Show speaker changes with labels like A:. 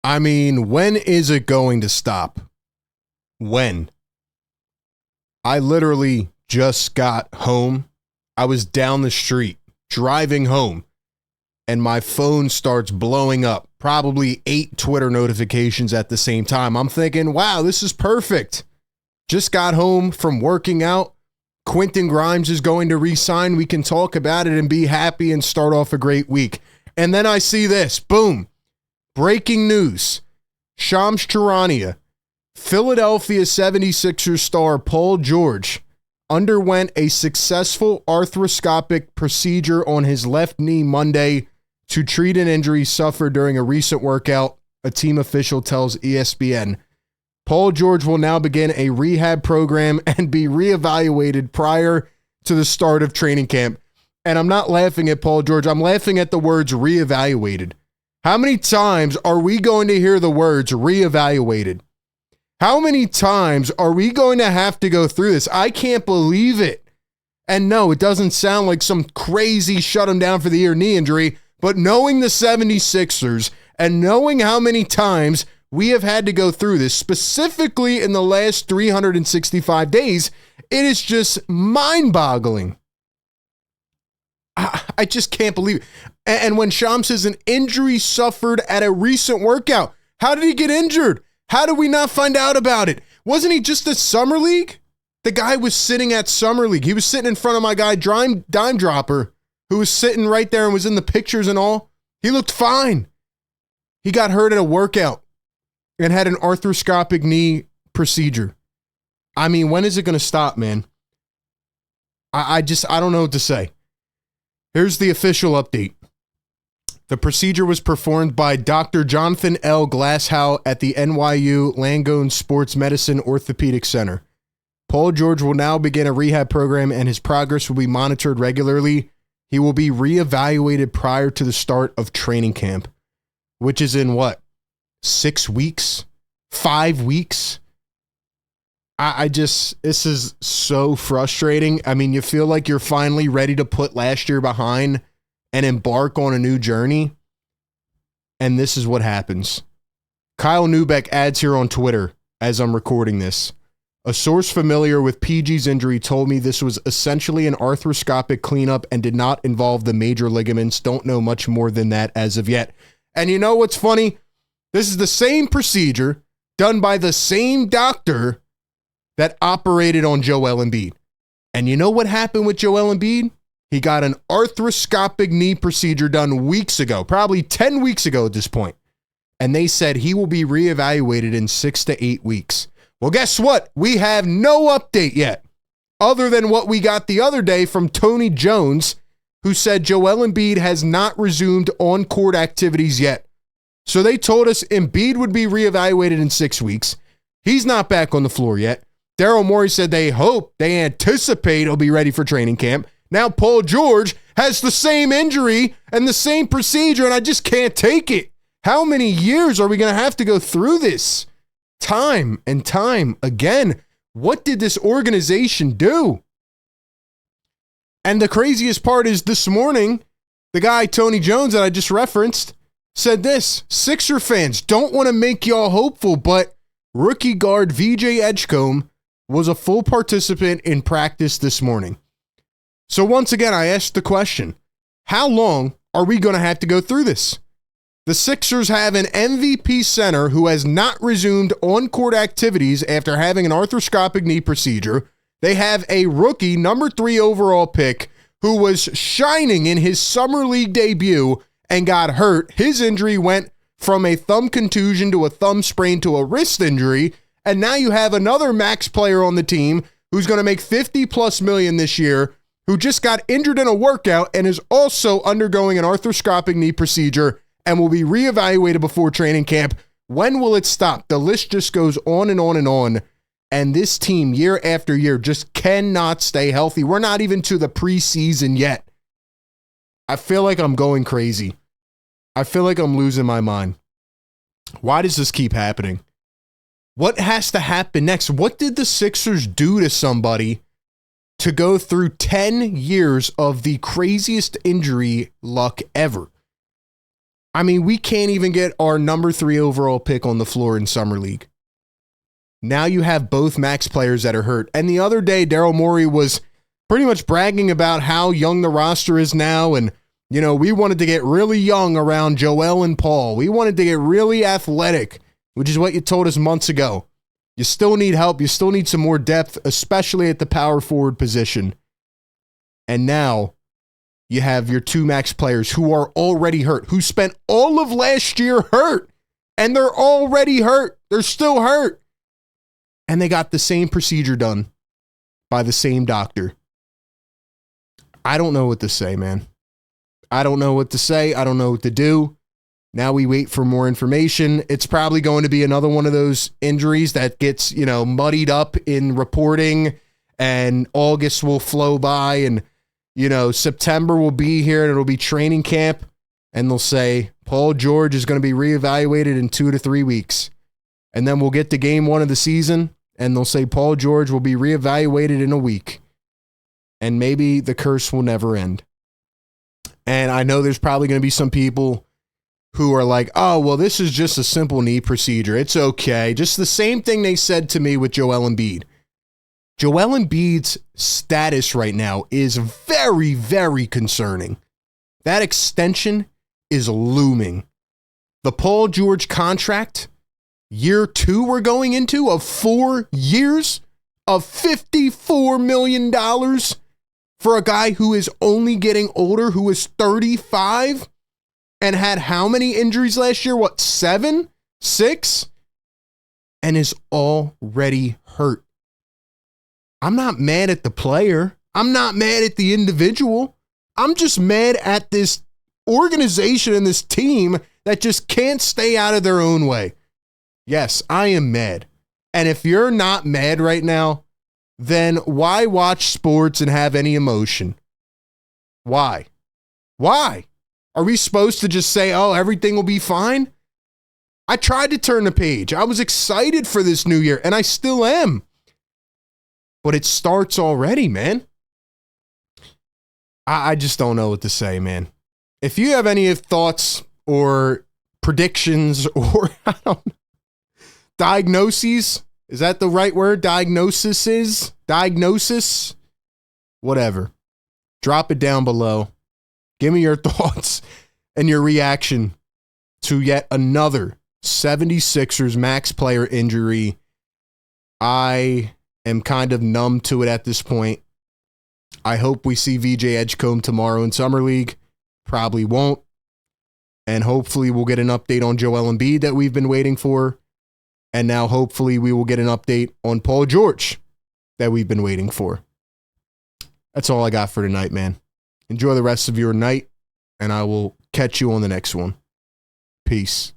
A: I mean, when is it going to stop? When? I literally just got home. I was down the street driving home and my phone starts blowing up. Probably 8 Twitter notifications at the same time. I'm thinking, wow, this is perfect. Just got home from working out. Quentin Grimes is going to re-sign. We can talk about it and be happy and start off a great week. And then I see this. Boom. Breaking news. Shams Charania, Philadelphia 76ers star Paul George, underwent a successful arthroscopic procedure on his left knee Monday to treat an injury suffered during a recent workout, a team official tells ESPN. Paul George will now begin a rehab program and be reevaluated prior to the start of training camp. And I'm not laughing at Paul George. I'm laughing at the words reevaluated. How many times are we going to hear the words reevaluated? How many times are we going to have to go through this? I can't believe it. And no, it doesn't sound like some crazy shut him down for the year knee injury, but knowing the 76ers and knowing how many times we have had to go through this, specifically in the last 365 days, it is just mind-boggling. I just can't believe it. And when Shams says an injury suffered at a recent workout, how did he get injured? How did we not find out about it? Wasn't he just at Summer League? The guy was sitting at Summer League. He was sitting in front of my guy, Dime Dropper, who was sitting right there and was in the pictures and all. He looked fine. He got hurt at a workout and had an arthroscopic knee procedure. I mean, when is it going to stop, man? I don't know what to say. Here's the official update. The procedure was performed by Dr. Jonathan L. Glasshow at the NYU Langone Sports Medicine Orthopedic Center. Paul George will now begin a rehab program and his progress will be monitored regularly. He will be reevaluated prior to the start of training camp, which is in what? 6 weeks? 5 weeks? This is so frustrating. I mean, you feel like you're finally ready to put last year behind and embark on a new journey. And this is what happens. Kyle Neubeck adds here on Twitter as I'm recording this. A source familiar with PG's injury told me this was essentially an arthroscopic cleanup and did not involve the major ligaments. Don't know much more than that as of yet. And you know what's funny? This is the same procedure done by the same doctor that operated on Joel Embiid. And you know what happened with Joel Embiid? He got an arthroscopic knee procedure done weeks ago, probably 10 weeks ago at this point. And they said he will be reevaluated in 6 to 8 weeks. Well, guess what? We have no update yet, other than what we got the other day from Tony Jones, who said Joel Embiid has not resumed on-court activities yet. So they told us Embiid would be reevaluated in 6 weeks. He's not back on the floor yet. Daryl Morey said they anticipate he'll be ready for training camp. Now Paul George has the same injury and the same procedure, and I just can't take it. How many years are we going to have to go through this? Time and time again. What did this organization do? And the craziest part is this morning, the guy, Tony Jones, that I just referenced, said this: Sixer fans, don't want to make y'all hopeful, but rookie guard VJ Edgecombe was a full participant in practice this morning. So once again, I asked the question, how long are we going to have to go through this? The Sixers have an MVP center who has not resumed on-court activities after having an arthroscopic knee procedure. They have a rookie number 3 overall pick who was shining in his summer league debut and got hurt. His injury went from a thumb contusion to a thumb sprain to a wrist injury. And now you have another max player on the team who's going to make $50+ million this year, who just got injured in a workout and is also undergoing an arthroscopic knee procedure and will be reevaluated before training camp. When will it stop? The list just goes on and on and on. And this team, year after year, just cannot stay healthy. We're not even to the preseason yet. I feel like I'm going crazy. I feel like I'm losing my mind. Why does this keep happening? What has to happen next? What did the Sixers do to somebody to go through 10 years of the craziest injury luck ever? I mean, we can't even get our number 3 overall pick on the floor in Summer League. Now you have both max players that are hurt. And the other day, Daryl Morey was pretty much bragging about how young the roster is now. And, you know, we wanted to get really young around Joel and Paul. We wanted to get really athletic, which is what you told us months ago. You still need help. You still need some more depth, especially at the power forward position. And now you have your 2 max players who are already hurt, who spent all of last year hurt, and they're already hurt. They're still hurt. And they got the same procedure done by the same doctor. I don't know what to say, man. I don't know what to say. I don't know what to do. Now we wait for more information. It's probably going to be another one of those injuries that gets, you know, muddied up in reporting, and August will flow by, and, you know, September will be here and it'll be training camp, and they'll say Paul George is going to be reevaluated in 2 to 3 weeks. And then we'll get to game 1 of the season, and they'll say Paul George will be reevaluated in a week. And maybe the curse will never end. And I know there's probably going to be some people who are like, oh, well, this is just a simple knee procedure. It's okay. Just the same thing they said to me with Joel Embiid. Joel Embiid's status right now is very, very concerning. That extension is looming. The Paul George contract, year 2 we're going into of 4 years of $54 million for a guy who is only getting older, who is 35 and had how many injuries last year? What, 7? 6? And is already hurt. I'm not mad at the player. I'm not mad at the individual. I'm just mad at this organization and this team that just can't stay out of their own way. Yes, I am mad. And if you're not mad right now, then why watch sports and have any emotion? Why? Why? Are we supposed to just say, oh, everything will be fine? I tried to turn the page. I was excited for this new year, and I still am. But it starts already, man. I just don't know what to say, man. If you have any thoughts or predictions or, I don't know, diagnoses, is that the right word? Diagnosis? Whatever. Drop it down below. Give me your thoughts and your reaction to yet another 76ers max player injury. I am kind of numb to it at this point. I hope we see VJ Edgecombe tomorrow in Summer League. Probably won't. And hopefully we'll get an update on Joel Embiid that we've been waiting for. And now hopefully we will get an update on Paul George that we've been waiting for. That's all I got for tonight, man. Enjoy the rest of your night, and I will catch you on the next one. Peace.